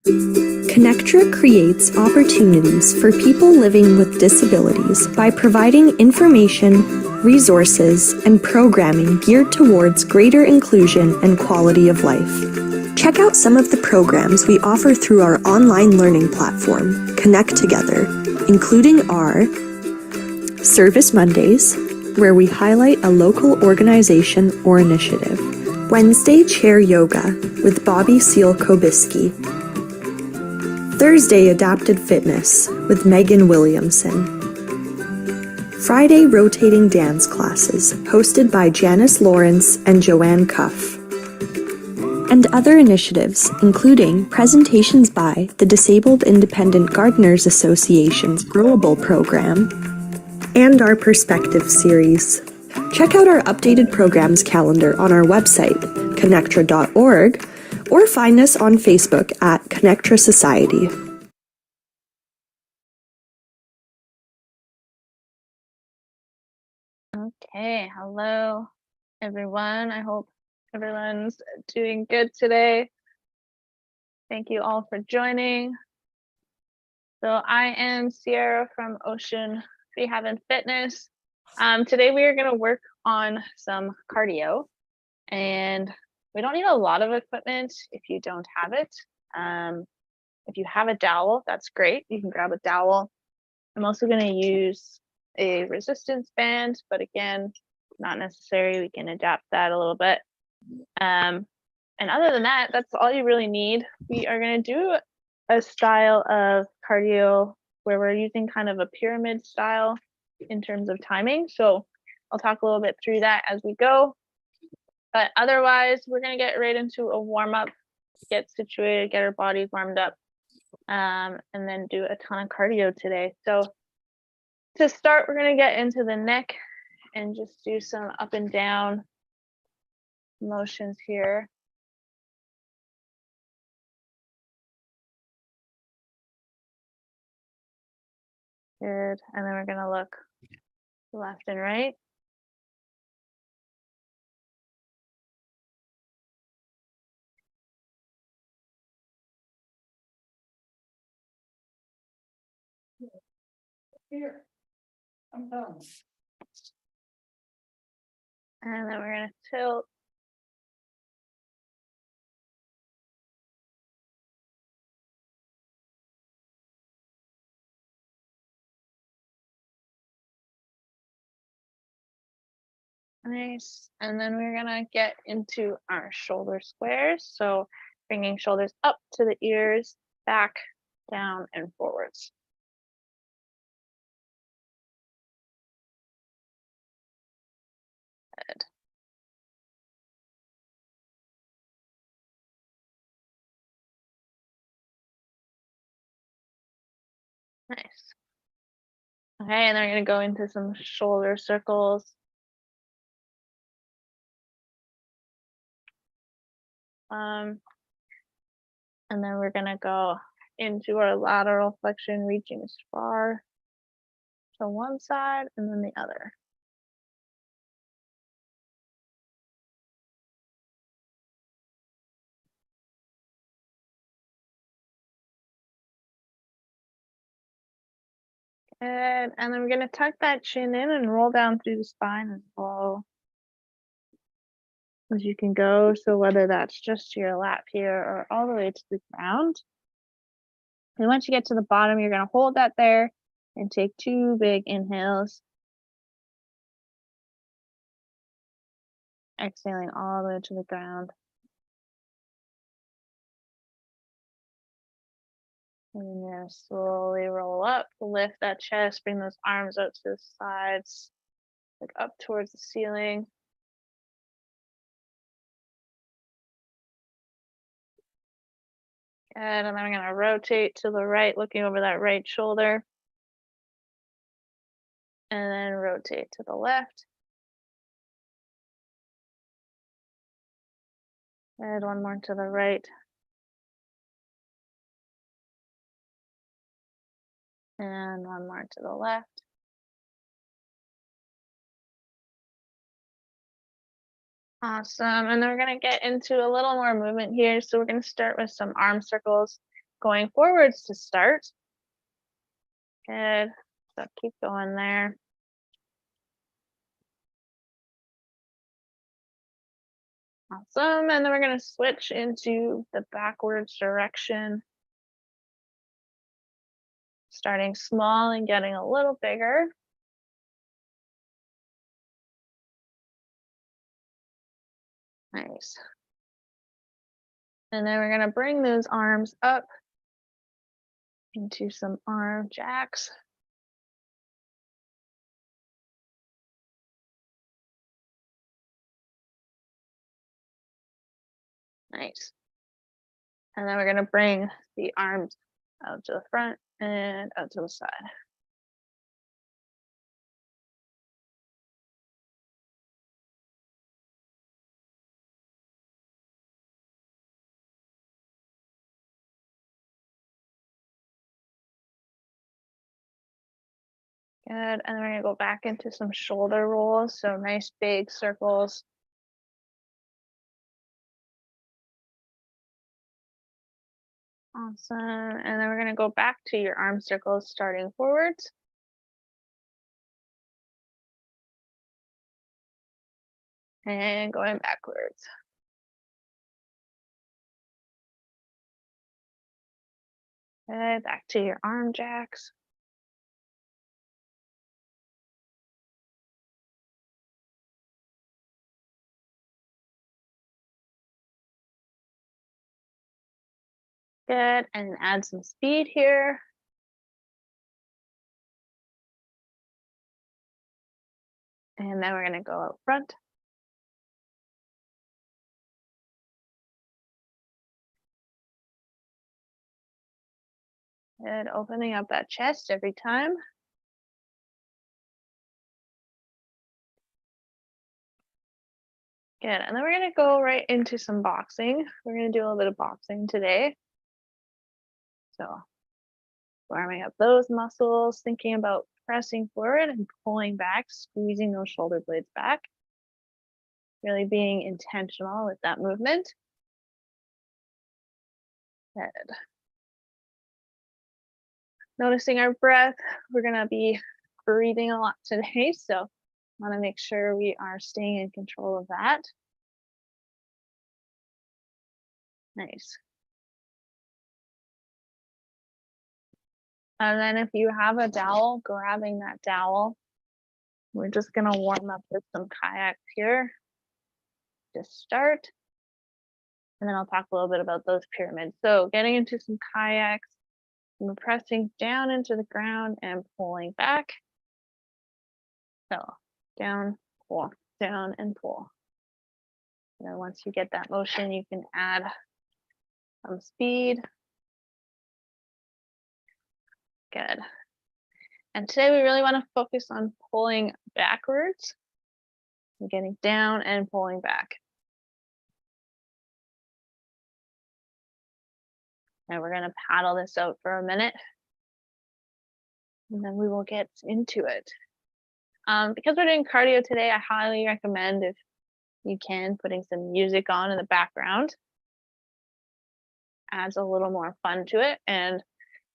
ConnecTogether creates opportunities for people living with disabilities by providing information, resources, and programming geared towards greater inclusion and quality of life. Check out some of the programs we offer through our online learning platform, ConnecTogether, including our Service Mondays, where we highlight a local organization or initiative, Wednesday Chair Yoga with Bobby Seal-Kobiski, Thursday Adapted Fitness with Megan Williamson, Friday Rotating Dance Classes hosted by Janice Lawrence and Joanne Cuff, and other initiatives including presentations by the Disabled Independent Gardeners Association's Growable program and our Perspective series. Check out our updated programs calendar on our website, connectra.org, or find us on Facebook at ConnecTogether Society. Okay, hello everyone. I hope everyone's doing good today. Thank you all for joining. So I am Sierra from Ocean Rehab and Fitness. Today we are going to work on some cardio, and we don't need a lot of equipment if you don't have it. If you have a dowel, that's great. You can grab a dowel. I'm also going to use a resistance band, but again, not necessary. We can adapt that a little bit. And other than that, that's all you really need. We are going to do a style of cardio where we're using kind of a pyramid style in terms of timing. So I'll talk a little bit through that as we go. But otherwise, we're going to get right into a warm up, get situated, get our bodies warmed up, and then do a ton of cardio today. So to start, we're going to get into the neck and just do some up and down motions here. Good. And then we're going to look left and right. Here, I'm done. And then we're going to tilt. Nice. And then we're going to get into our shoulder squares. So bringing shoulders up to the ears, back, down, and forwards. Good. Nice. Okay, and then we're going to go into some shoulder circles. And then we're going to go into our lateral flexion, reaching as far to one side and then the other. Good. And then we're going to tuck that chin in and roll down through the spine as low as you can go. So whether that's just to your lap here or all the way to the ground. And once you get to the bottom, you're going to hold that there and take 2 big inhales. Exhaling all the way to the ground. And then you're going to slowly roll up, lift that chest, bring those arms out to the sides, like up towards the ceiling. Good, and then I'm going to rotate to the right, looking over that right shoulder. And then rotate to the left. And one more to the right. And one more to the left. Awesome. And then we're going to get into a little more movement here. So we're going to start with some arm circles. going forwards to start. Good. So keep going there. Awesome. And then we're going to switch into the backwards direction. Starting small and getting a little bigger. Nice. And then we're going to bring those arms up into some arm jacks. Nice. And then we're going to bring the arms out to the front and out to the side. Good. And then we're going to go back into some shoulder rolls. So nice big circles. Awesome. And then we're going to go back to your arm circles starting forwards. And going backwards. Good. Back to your arm jacks. Good. And add some speed here. And then we're going to go out front. Good. Opening up that chest every time. Good. And then we're going to go right into some boxing. We're going to do a little bit of boxing today. So warming up those muscles, thinking about pressing forward and pulling back, squeezing those shoulder blades back. Really being intentional with that movement. Good. Noticing our breath. We're going to be breathing a lot today, so want to make sure we are staying in control of that. Nice. And then if you have a dowel, grabbing that dowel. We're just going to warm up with some kayaks here to start. And then I'll talk a little bit about those pyramids. So getting into some kayaks, we're pressing down into the ground and pulling back. So down, pull, down, and pull. And then once you get that motion, you can add some speed. Good. And today we really want to focus on pulling backwards, and getting down and pulling back. And we're going to paddle this out for a minute. And then we will get into it. Because we're doing cardio today, I highly recommend, if you can, putting some music on in the background. Adds a little more fun to it. And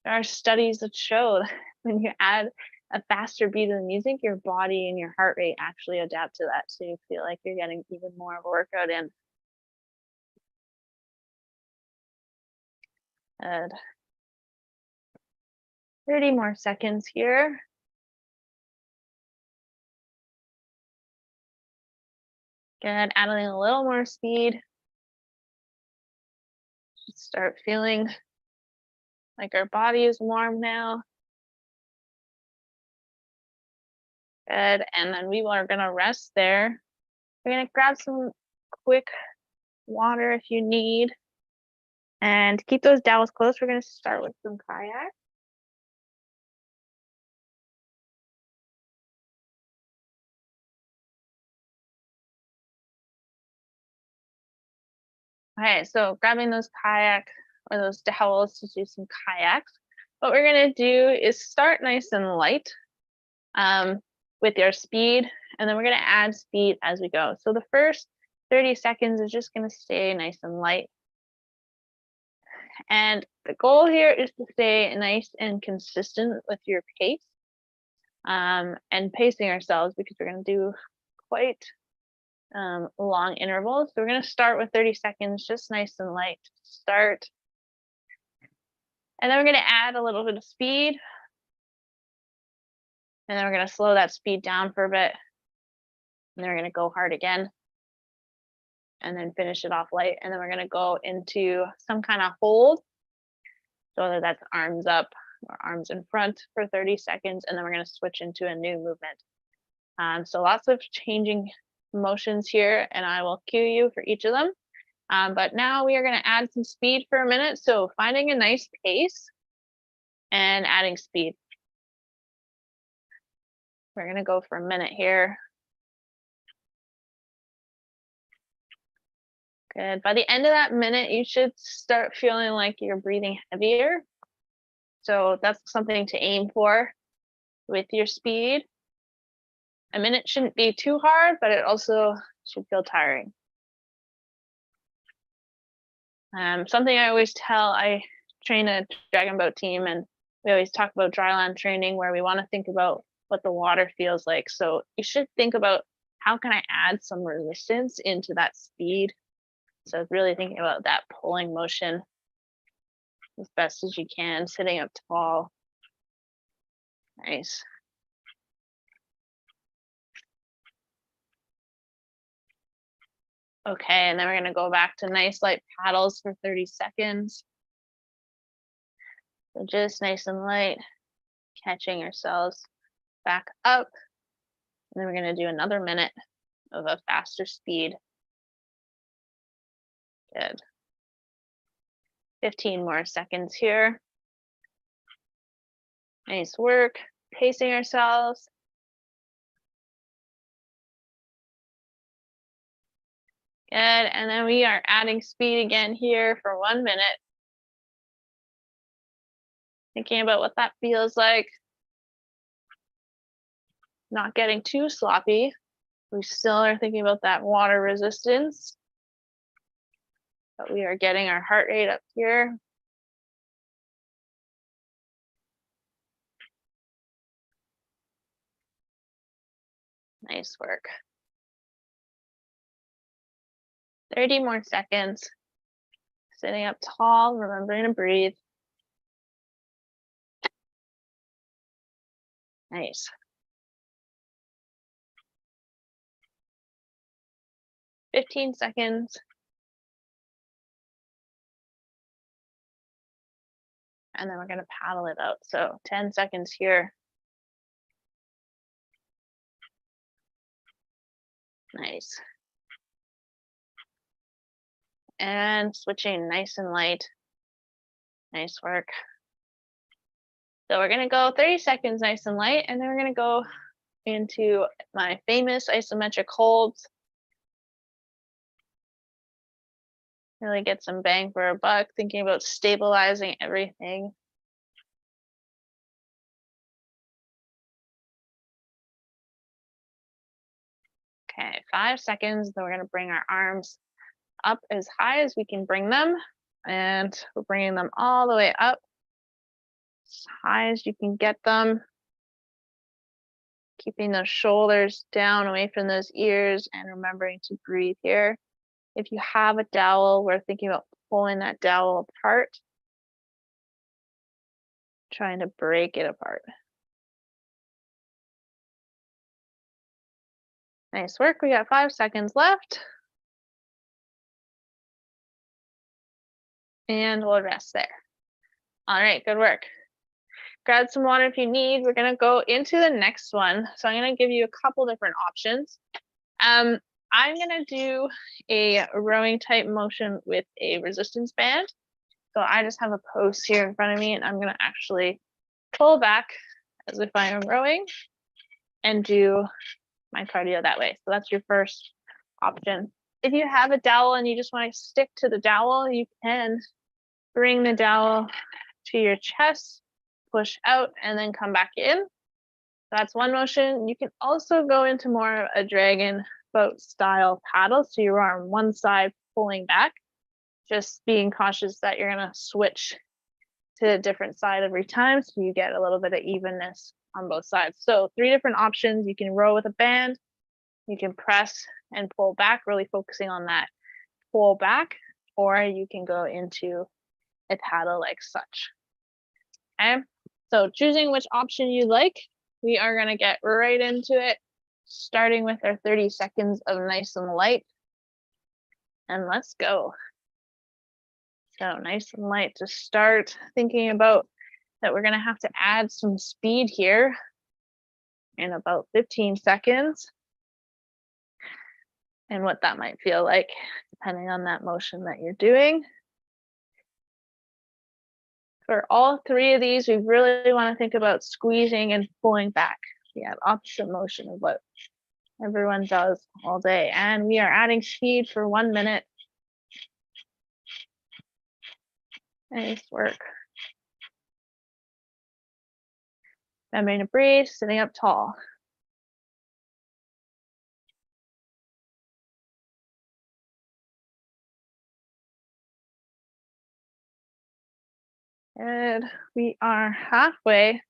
there are studies that show that when you add a faster beat of the music, your body and your heart rate actually adapt to that. So you feel like you're getting even more of a workout in. Good. 30 more seconds here. Good. Adding a little more speed. Start feeling like our body is warm now. Good. And then we are going to rest there. We're going to grab some quick water if you need. And keep those dowels close. We're going to start with some kayaks. Okay, so grabbing those kayaks or those dowels to do some kayaks. What we're going to do is start nice and light with your speed, and then we're going to add speed as we go. So the first 30 seconds is just going to stay nice and light. And the goal here is to stay nice and consistent with your pace, and pacing ourselves, because we're going to do quite long intervals. So we're going to start with 30 seconds, just nice and light to start. And then we're going to add a little bit of speed. And then we're going to slow that speed down for a bit. And then we're going to go hard again. And then finish it off light. And then we're going to go into some kind of hold. So whether that's arms up or arms in front for 30 seconds. And then we're going to switch into a new movement. So lots of changing motions here, and I will cue you for each of them. But now we are going to add some speed for a minute. So finding a nice pace and adding speed. We're going to go for a minute here. Good. By the end of that minute, you should start feeling like you're breathing heavier. So that's something to aim for with your speed. A minute shouldn't be too hard, but it also should feel tiring. Something I always tell, I train a dragon boat team, and we always talk about dryland training, where we want to think about what the water feels like. So you should think about, how can I add some resistance into that speed? So really thinking about that pulling motion as best as you can, sitting up tall. Nice. Okay, and then we're going to go back to nice light paddles for 30 seconds. So just nice and light, catching ourselves back up. And then we're going to do another minute of a faster speed. Good. 15 more seconds here. Nice work, pacing ourselves. Good, and then we are adding speed again here for 1 minute. Thinking about what that feels like. Not getting too sloppy. We still are thinking about that water resistance. But we are getting our heart rate up here. Nice work. 30 more seconds. Sitting up tall, remembering to breathe. Nice. "15 seconds. And then we're going to paddle it out. So 10 seconds here. Nice. And switching nice and light. Nice work. So we're going to go 30 seconds nice and light, and then we're going to go into my famous isometric holds. Really get some bang for a buck, thinking about stabilizing everything. Okay, 5 seconds, then we're going to bring our arms up as high as we can bring them, and we're bringing them all the way up as high as you can get them. Keeping those shoulders down away from those ears, and remembering to breathe here. If you have a dowel, we're thinking about pulling that dowel apart, trying to break it apart. Nice work. We got 5 seconds left. And we'll rest there. All right, good work. Grab some water if you need. We're going to go into the next one. So I'm going to give you a couple different options. I'm going to do a rowing type motion with a resistance band. So I just have a post here in front of me, and I'm going to actually pull back as if I am rowing and do my cardio that way. So that's your first option. If you have a dowel and you just want to stick to the dowel, you can bring the dowel to your chest, push out, and then come back in. That's one motion. You can also go into more of a dragon boat style paddle. So you're on one side pulling back, just being cautious that you're gonna switch to a different side every time so you get a little bit of evenness on both sides. So 3 different options. You can row with a band, you can press and pull back, really focusing on that pull back, or you can go into a paddle like such. Okay, so choosing which option you like, we are gonna get right into it, starting with our 30 seconds of nice and light. And let's go. So nice and light to start thinking about that we're gonna have to add some speed here in about 15 seconds. And what that might feel like, depending on that motion that you're doing. For all 3 of these, we really want to think about squeezing and pulling back. Yeah, opposite motion of what everyone does all day. And we are adding speed for 1 minute. Nice work. Remembering to breathe, sitting up tall. Good. We are halfway.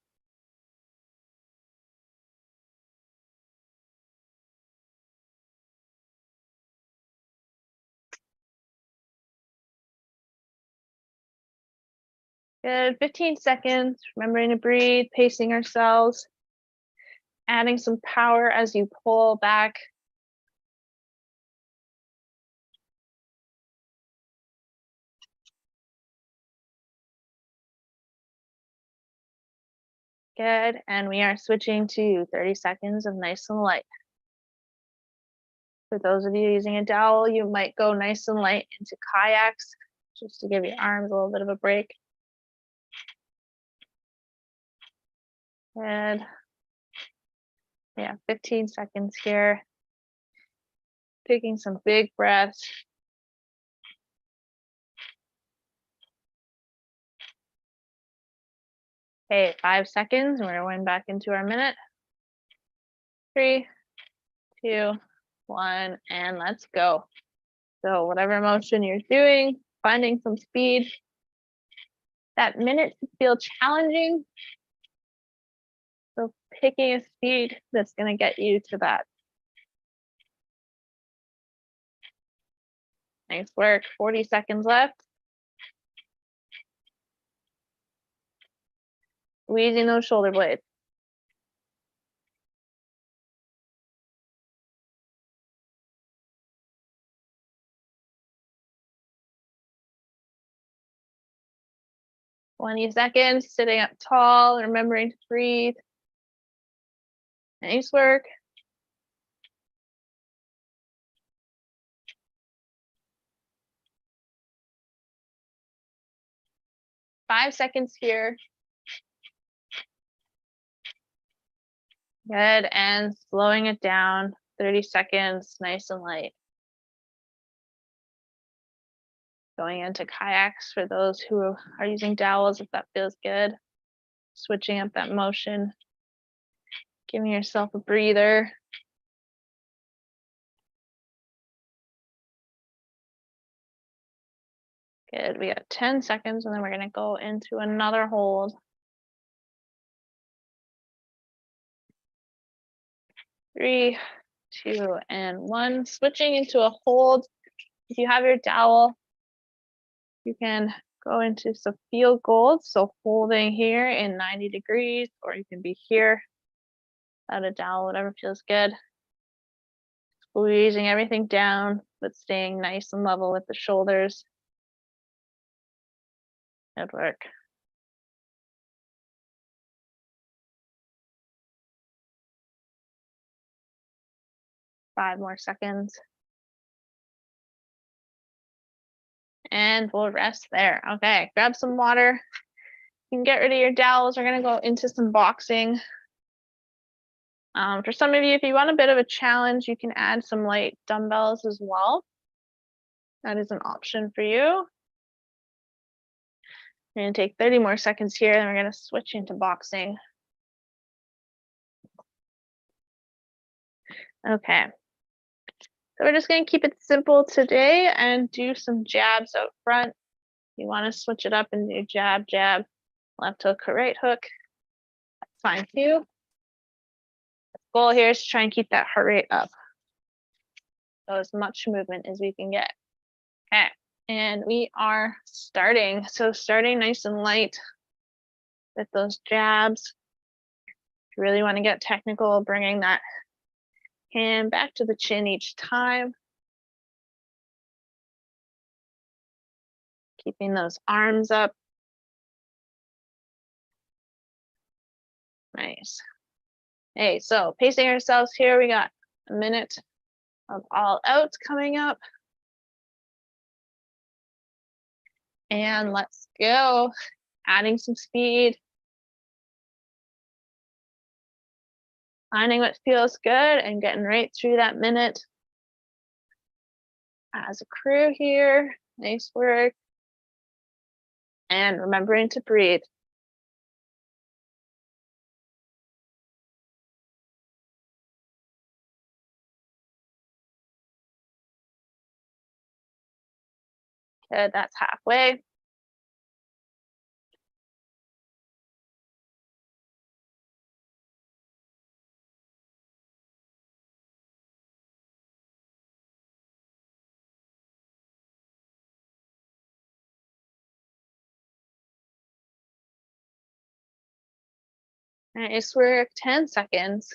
Good. 15 seconds. Remembering to breathe, pacing ourselves, adding some power as you pull back. Good. And we are switching to 30 seconds of nice and light. For those of you using a dowel, you might go nice and light into kayaks just to give your arms a little bit of a break. Good. Yeah, 15 seconds here. Taking some big breaths. Okay, 5 seconds, and we're going back into our minute. 3, 2, 1, and let's go. So whatever motion you're doing, finding some speed. That minute could feel challenging. So picking a speed that's going to get you to that. Nice work. 40 seconds left. Squeezing those shoulder blades. Twenty seconds, sitting up tall, remembering to breathe. Nice work. Five seconds here. Good, and slowing it down. 30 seconds, nice and light. Going into kayaks for those who are using dowels, if that feels good. Switching up that motion. Giving yourself a breather. Good, we got 10 seconds and then we're gonna go into another hold. 3, 2, and 1. Switching into a hold. If you have your dowel, you can go into some field goals. So holding here in 90 degrees, or you can be here without a dowel, whatever feels good. Squeezing everything down, but staying nice and level with the shoulders. Good work. Five more seconds. And we'll rest there. Okay, grab some water. You can get rid of your dowels. We're gonna go into some boxing. For some of you, if you want a bit of a challenge, you can add some light dumbbells as well. That is an option for you. We're gonna take 30 more seconds here, and we're gonna switch into boxing. Okay. So we're just going to keep it simple today and do some jabs out front. You want to switch it up and do jab, jab, left hook or right hook. That's fine too. The goal here is to try and keep that heart rate up. So as much movement as we can get. Okay, and we are starting. So starting nice and light with those jabs. If you really want to get technical, bringing that hand back to the chin each time. Keeping those arms up. Nice. Hey, so pacing ourselves here, we got a minute of all out coming up. And let's go. Adding some speed. Finding what feels good and getting right through that minute. As a crew here, nice work. And remembering to breathe. Good, that's halfway. Nice work, 10 seconds.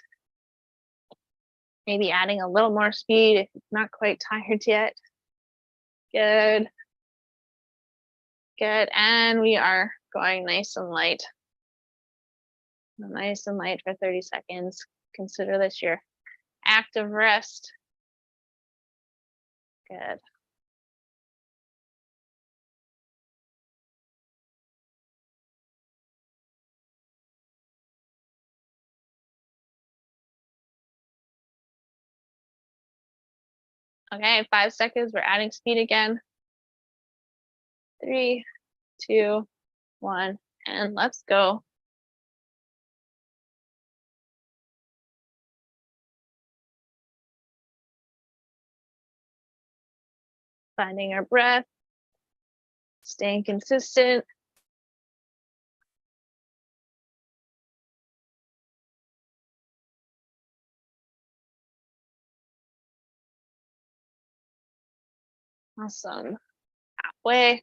Maybe adding a little more speed if you're not quite tired yet. Good. Good, and we are going nice and light. Nice and light for 30 seconds. Consider this your active rest. Good. Okay, 5 seconds, we're adding speed again. 3, 2, 1, and let's go. Finding our breath, staying consistent. Awesome. Halfway.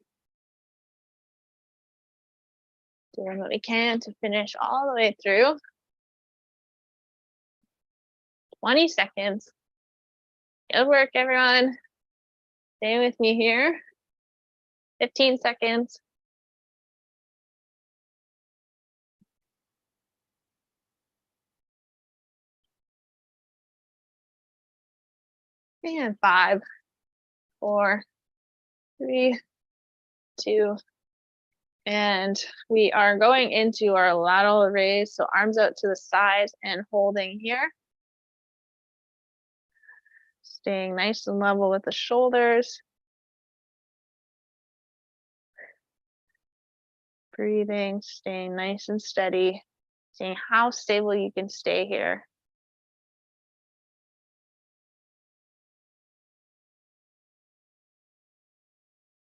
Doing what we can to finish all the way through. 20 seconds. Good work, everyone. Stay with me here. 15 seconds. And 5, 4, 3, 2, and we are going into our lateral raise. So arms out to the sides and holding here. Staying nice and level with the shoulders. Breathing, staying nice and steady. Seeing how stable you can stay here.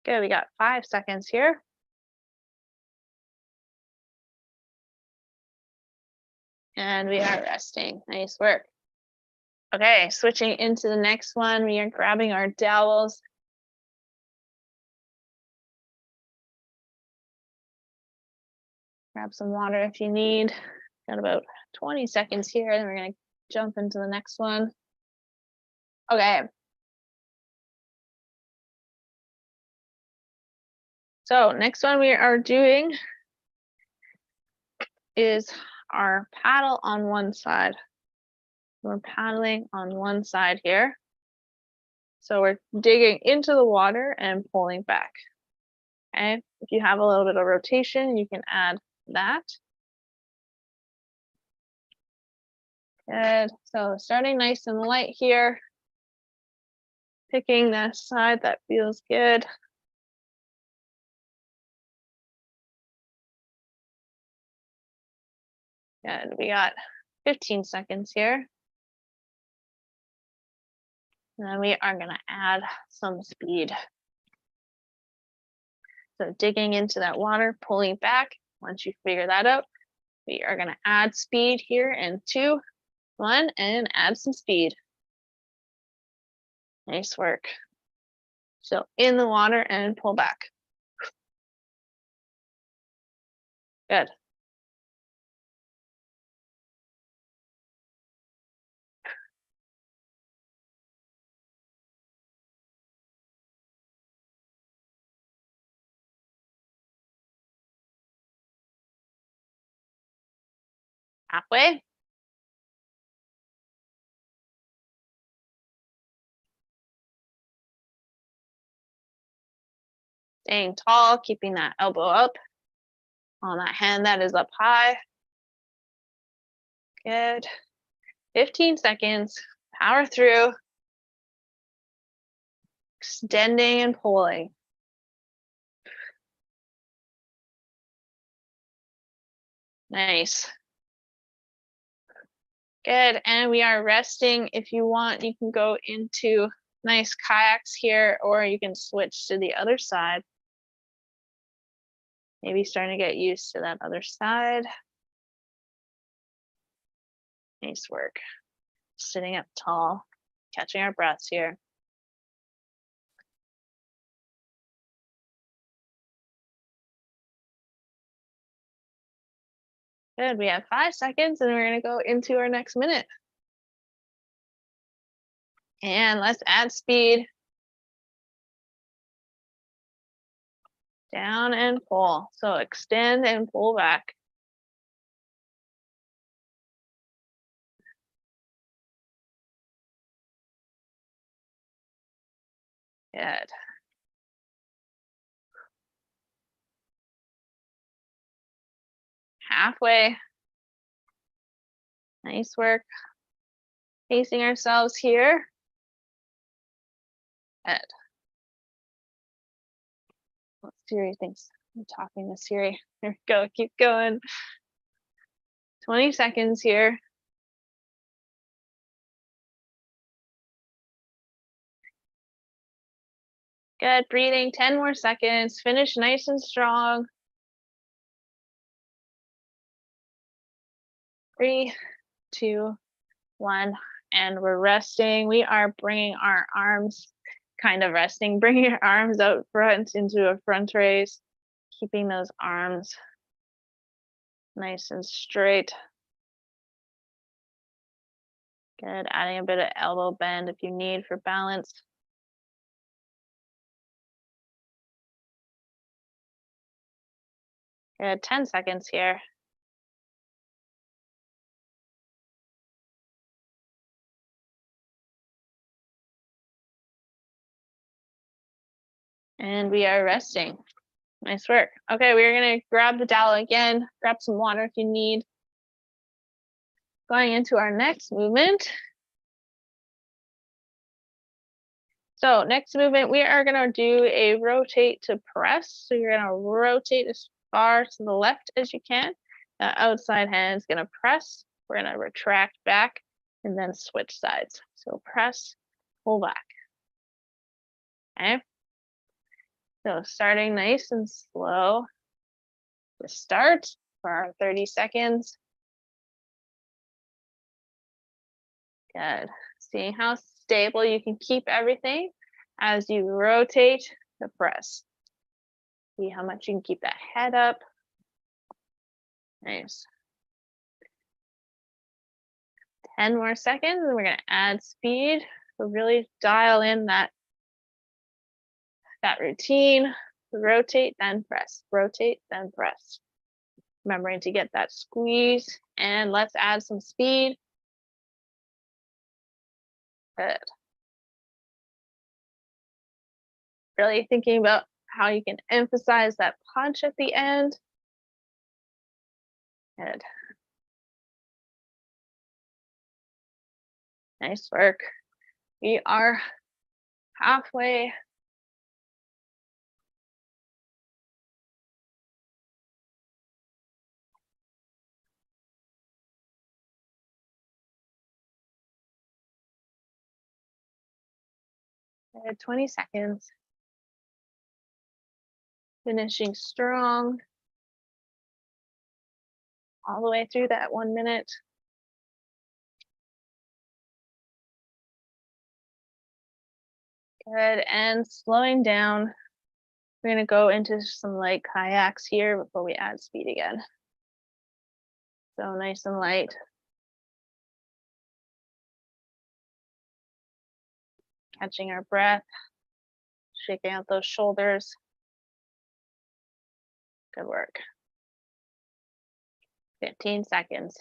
Good, we got 5 seconds here. And we are resting. Nice work. Okay, switching into the next one, we are grabbing our dowels. Grab some water if you need. Got about 20 seconds here, and we're going to jump into the next one. Okay. So next one we are doing is our paddle on one side. We're paddling on one side here. So we're digging into the water and pulling back. Okay, if you have a little bit of rotation, you can add that. Good, so starting nice and light here. Picking that side that feels good. Good, we got 15 seconds here. And then we are going to add some speed. So digging into that water, pulling back. Once you figure that out, we are going to add speed here in 2, 1, and add some speed. Nice work. So in the water and pull back. Good. Halfway. Staying tall, keeping that elbow up on that hand that is up high. Good. 15 seconds. Power through. Extending and pulling. Nice. Good. And we are resting. If you want, you can go into nice kayaks here, or you can switch to the other side. Maybe starting to get used to that other side. Nice work. Sitting up tall, catching our breaths here. Good. We have 5 seconds and we're going to go into our next minute. And let's add speed. Down and pull. So extend and pull back. Good. Halfway. Nice work. Pacing ourselves here. Good. What Siri thinks I'm talking to Siri. There we go. Keep going. 20 seconds here. Good. Breathing. 10 more seconds. Finish nice and strong. 3, 2, 1. And we're resting. We are bringing our arms, kind of resting, bringing your arms out front into a front raise, keeping those arms nice and straight. Good. Adding a bit of elbow bend if you need for balance. Good. 10 seconds here. And we are resting. Nice work. Okay, we're going to grab the dowel again, grab some water if you need. Going into our next movement. So next movement, we are going to do a rotate to press. So you're going to rotate as far to the left as you can. The outside hand is going to press. We're going to retract back and then switch sides. So press, pull back. Okay. So starting nice and slow to start for our 30 seconds. Good. Seeing how stable you can keep everything as you rotate the press. See how much you can keep that head up. Nice. 10 more seconds and we're going to add speed. So really dial in that routine. Rotate, then press. Rotate, then press. Remembering to get that squeeze. And let's add some speed. Good. Really thinking about how you can emphasize that punch at the end. Good. Nice work. We are halfway. Good, 20 seconds. Finishing strong. All the way through that 1 minute. Good, and slowing down. We're gonna go into some light kayaks here before we add speed again. So nice and light. Catching our breath, shaking out those shoulders. Good work. 15 seconds.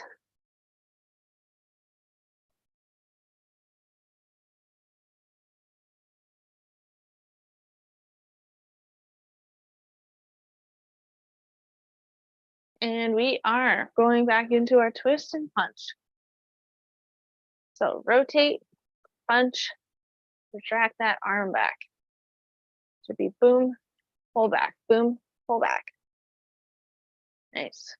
And we are going back into our twist and punch. So rotate, punch, retract that arm back. Should be boom, pull back, boom, pull back. Nice.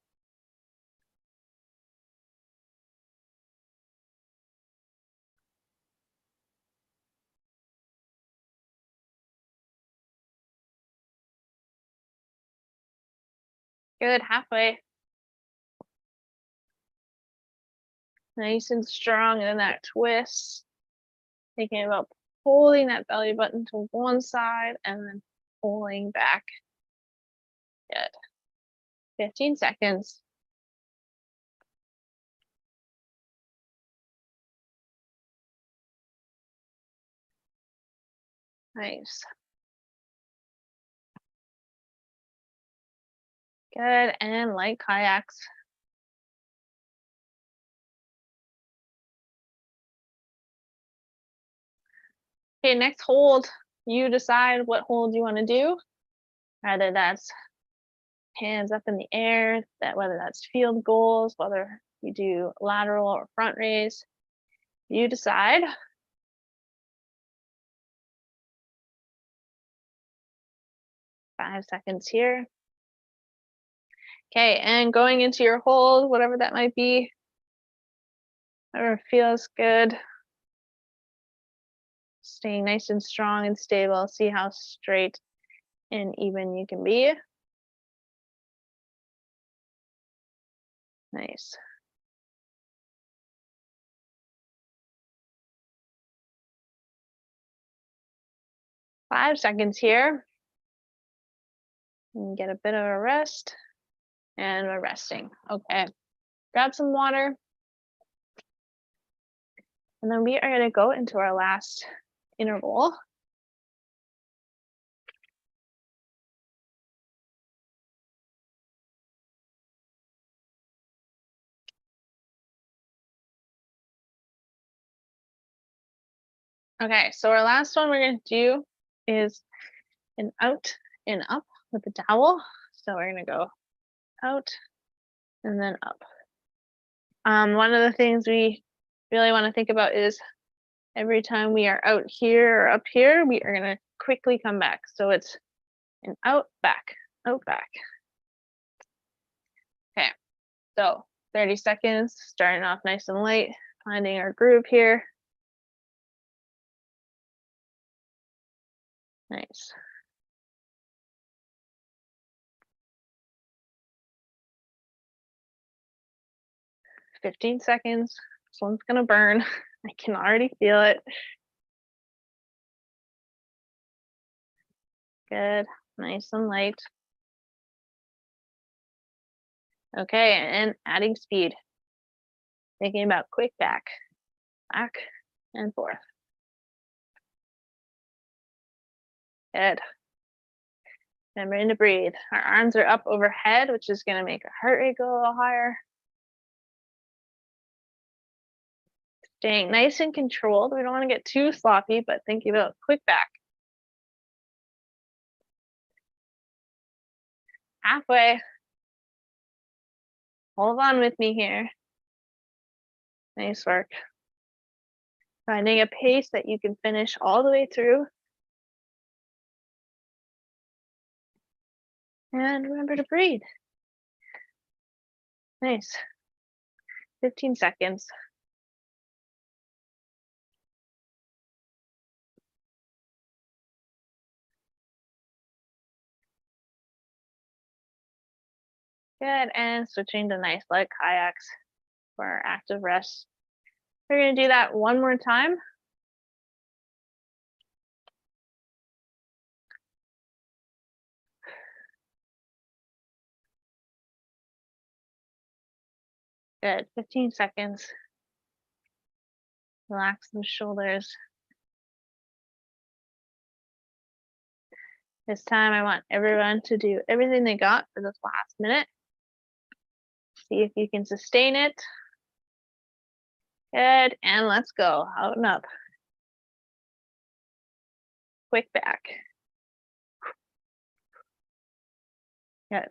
Good, halfway. Nice and strong, and then that twist. Thinking about pulling that belly button to one side and then pulling back. Good. 15 seconds. Nice. Good, and light kayaks. Okay, next hold. You decide what hold you want to do. Whether that's hands up in the air, whether that's field goals, whether you do lateral or front raise. You decide. Five seconds here. Okay, and going into your hold, whatever that might be, whatever feels good. Staying nice and strong and stable. See how straight and even you can be. Nice. Five seconds here. And get a bit of a rest. And we're resting. Okay. Grab some water. And then we are going to go into our last interval. Okay, so our last one we're going to do is an out and up with the dowel. So we're going to go out and then up. One of the things we really want to think about is every time we are out here or up here, we are going to quickly come back. So it's an out, back, out, back. Okay, so 30 seconds, starting off nice and light, finding our groove here. Nice. "15 seconds. This one's gonna burn. I can already feel it. Good, nice and light. Okay, and adding speed. Thinking about quick back and forth. Good. Remembering to breathe. Our arms are up overhead, which is gonna make our heart rate go a little higher. Staying nice and controlled. We don't want to get too sloppy, but thinking about quick back. Halfway. Hold on with me here. Nice work. Finding a pace that you can finish all the way through. And remember to breathe. Nice. 15 seconds. Good, and switching to nice light kayaks for our active rest. We're gonna do that one more time. Good, 15 seconds. Relax the shoulders. This time I want everyone to do everything they got for this last minute. See if you can sustain it. Good, and let's go, out and up. Quick back. Good.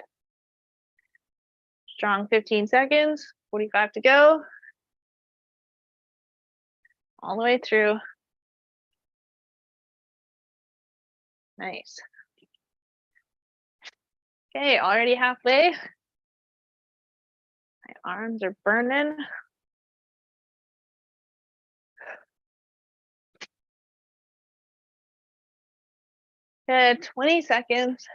Strong 15 seconds, 45 to go. All the way through. Nice. Okay, already halfway. My arms are burning. Good, 20 seconds.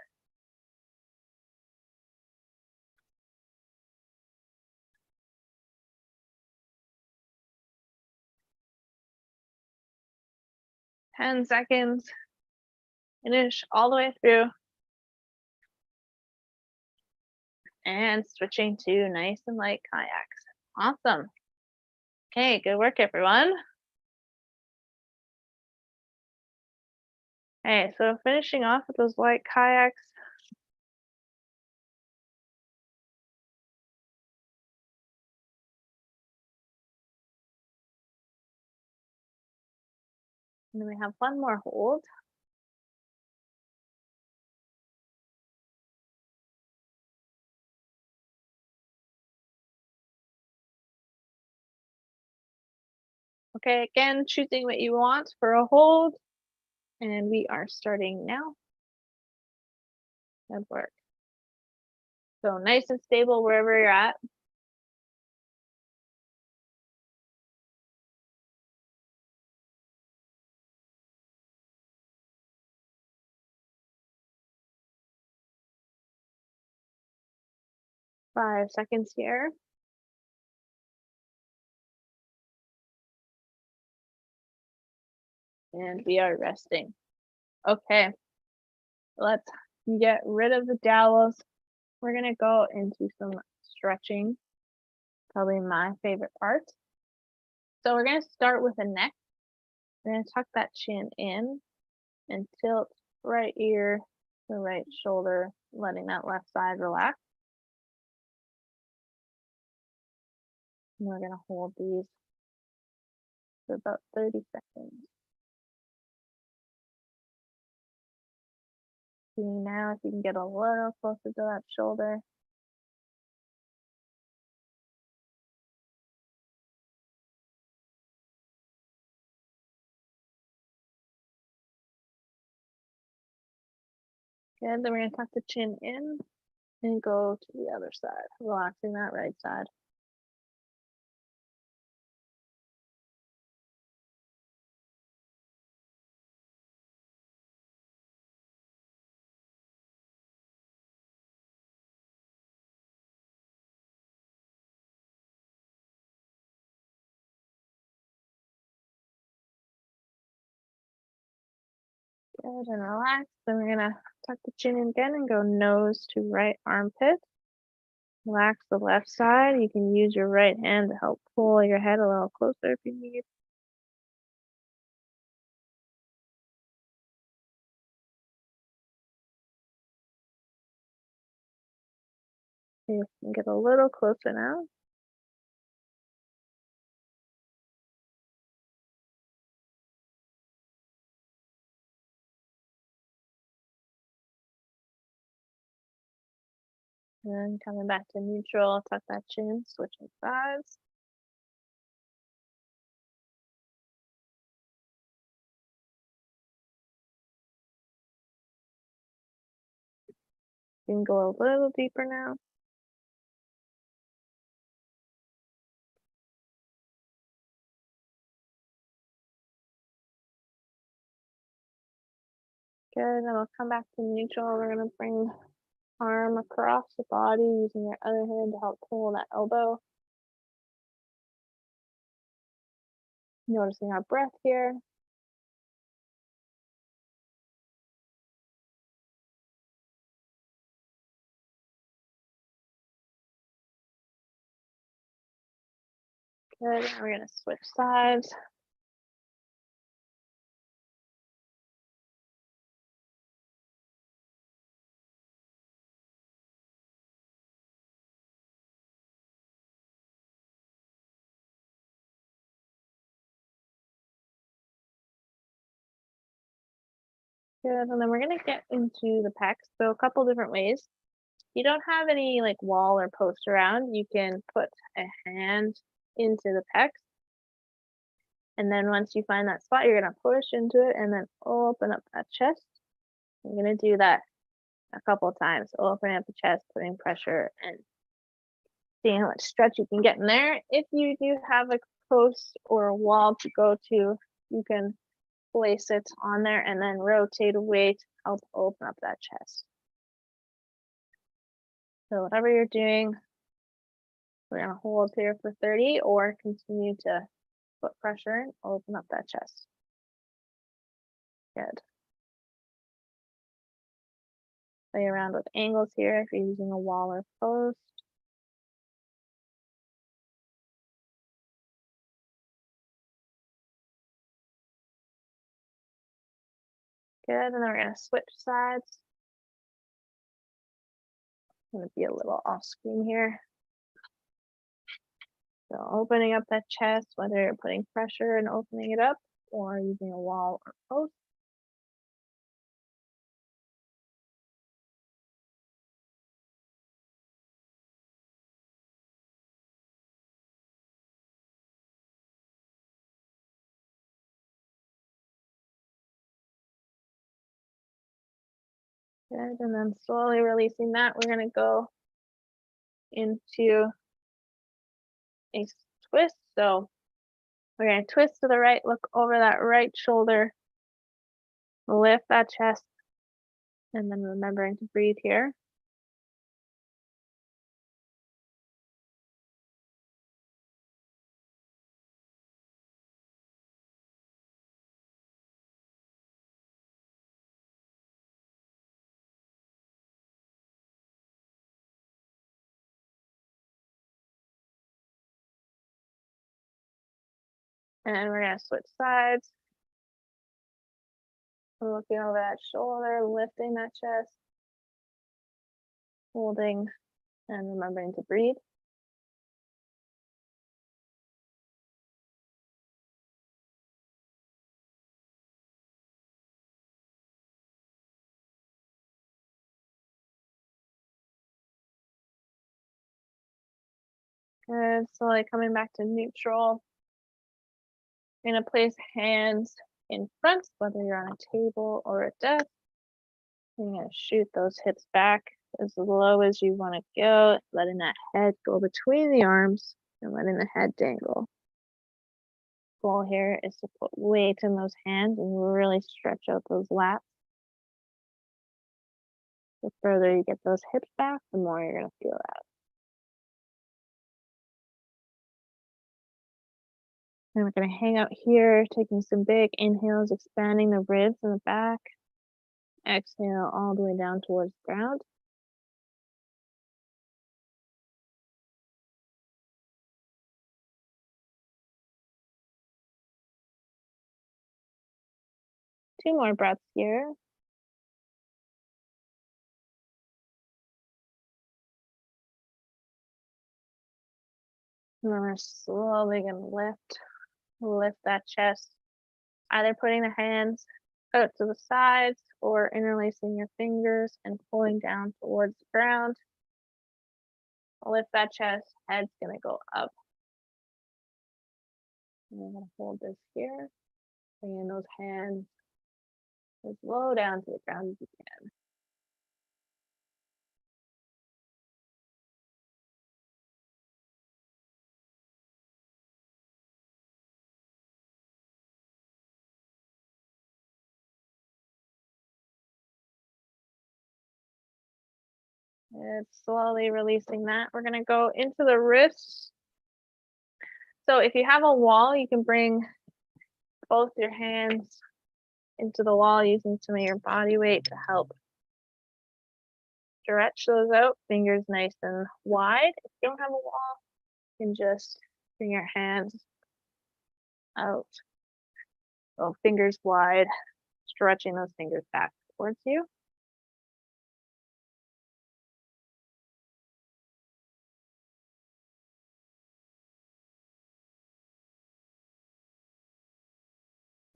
Ten seconds. Finish all the way through. And switching to nice and light kayaks. Awesome. Okay, good work, everyone. Okay, so finishing off with those light kayaks. And then we have one more hold. Okay, again, choosing what you want for a hold. And we are starting now. Good work. So nice and stable wherever you're at. Five seconds here. And we are resting. Okay, let's get rid of the dowels. We're gonna go into some stretching, probably my favorite part. So we're gonna start with the neck. We're gonna tuck that chin in and tilt right ear to right shoulder, letting that left side relax. And we're gonna hold these for about 30 seconds. See now if you can get a little closer to that shoulder. Good, then we're gonna tuck the chin in and go to the other side, relaxing that right side. Good, and relax. Then we're gonna tuck the chin in again and go nose to right armpit. Relax the left side. You can use your right hand to help pull your head a little closer if you need. See if you can get a little closer now. And then coming back to neutral, tuck that chin, switching sides. You can go a little deeper now. Good, then we'll come back to neutral. We're gonna bring arm across the body, using your other hand to help pull that elbow. Noticing our breath here. Good, now we're gonna switch sides. Good, and then we're gonna get into the pecs. So a couple different ways. If you don't have any like wall or post around, you can put a hand into the pecs. And then once you find that spot, you're gonna push into it and then open up that chest. You're gonna do that a couple of times, opening up the chest, putting pressure, and seeing how much stretch you can get in there. If you do have a post or a wall to go to, you can place it on there and then rotate away to help open up that chest. So whatever you're doing, we're gonna hold here for 30 or continue to put pressure and open up that chest. Good. Play around with angles here if you're using a wall or post. Good, and then we're gonna switch sides. I'm gonna be a little off screen here. So opening up that chest, whether you're putting pressure and opening it up or using a wall or post. Good, and then slowly releasing that, we're gonna go into a twist. So we're gonna twist to the right, look over that right shoulder, lift that chest, and then remembering to breathe here. And we're gonna switch sides. Looking over that shoulder, lifting that chest, holding, and remembering to breathe. Good, slowly coming back to neutral. You're gonna place hands in front, whether you're on a table or a desk. You're gonna shoot those hips back as low as you want to go, letting that head go between the arms and letting the head dangle. Goal here is to put weight in those hands and really stretch out those lats. The further you get those hips back, the more you're gonna feel that. And we're gonna hang out here, taking some big inhales, expanding the ribs in the back. Exhale all the way down towards the ground. Two more breaths here. And then we're slowly gonna lift that chest, either putting the hands out to the sides or interlacing your fingers and pulling down towards the ground. Lift that chest, head's gonna go up. And we're gonna hold this here, bringing those hands as low down to the ground as you can. Good. Slowly releasing that. We're going to go into the wrists. So if you have a wall, you can bring both your hands into the wall using some of your body weight to help stretch those out. Fingers nice and wide. If you don't have a wall, you can just bring your hands out. So fingers wide, stretching those fingers back towards you.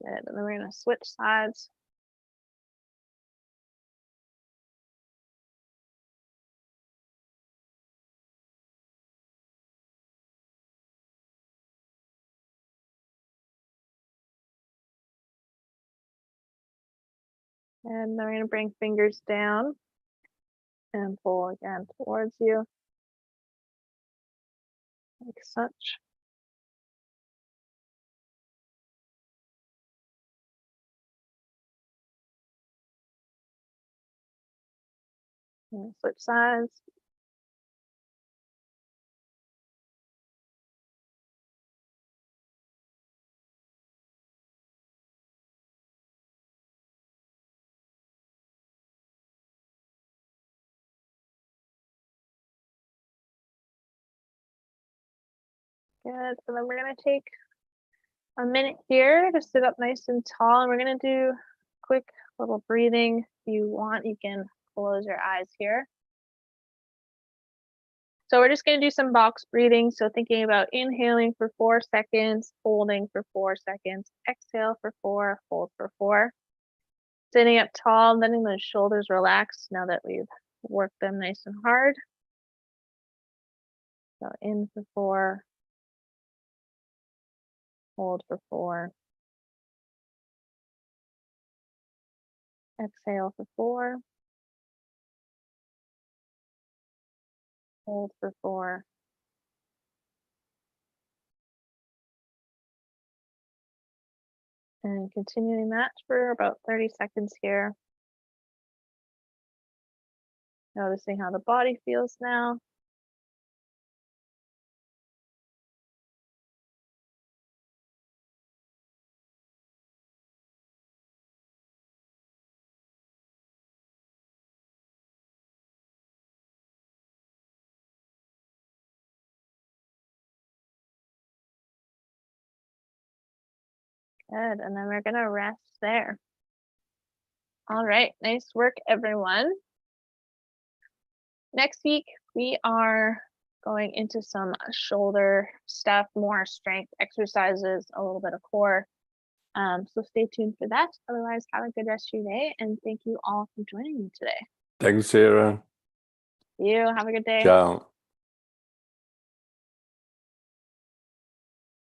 Good. And then we're going to switch sides. And then we're going to bring fingers down and pull again towards you, like such. And switch sides. Good. So then we're going to take a minute here to sit up nice and tall, and we're going to do quick little breathing. If you want, you can close your eyes here. So we're just going to do some box breathing. So thinking about inhaling for 4 seconds, holding for 4 seconds, exhale for 4, hold for 4. Sitting up tall, letting those shoulders relax now that we've worked them nice and hard. So in for 4, hold for 4. Exhale for 4. Hold for 4. And continuing that for about 30 seconds here. Noticing how the body feels now. Good, and then we're gonna rest there. All right, nice work, everyone. Next week, we are going into some shoulder stuff, more strength exercises, a little bit of core. So stay tuned for that. Otherwise, have a good rest of your day, and thank you all for joining me today. Thanks, Sarah. You have a good day. Ciao.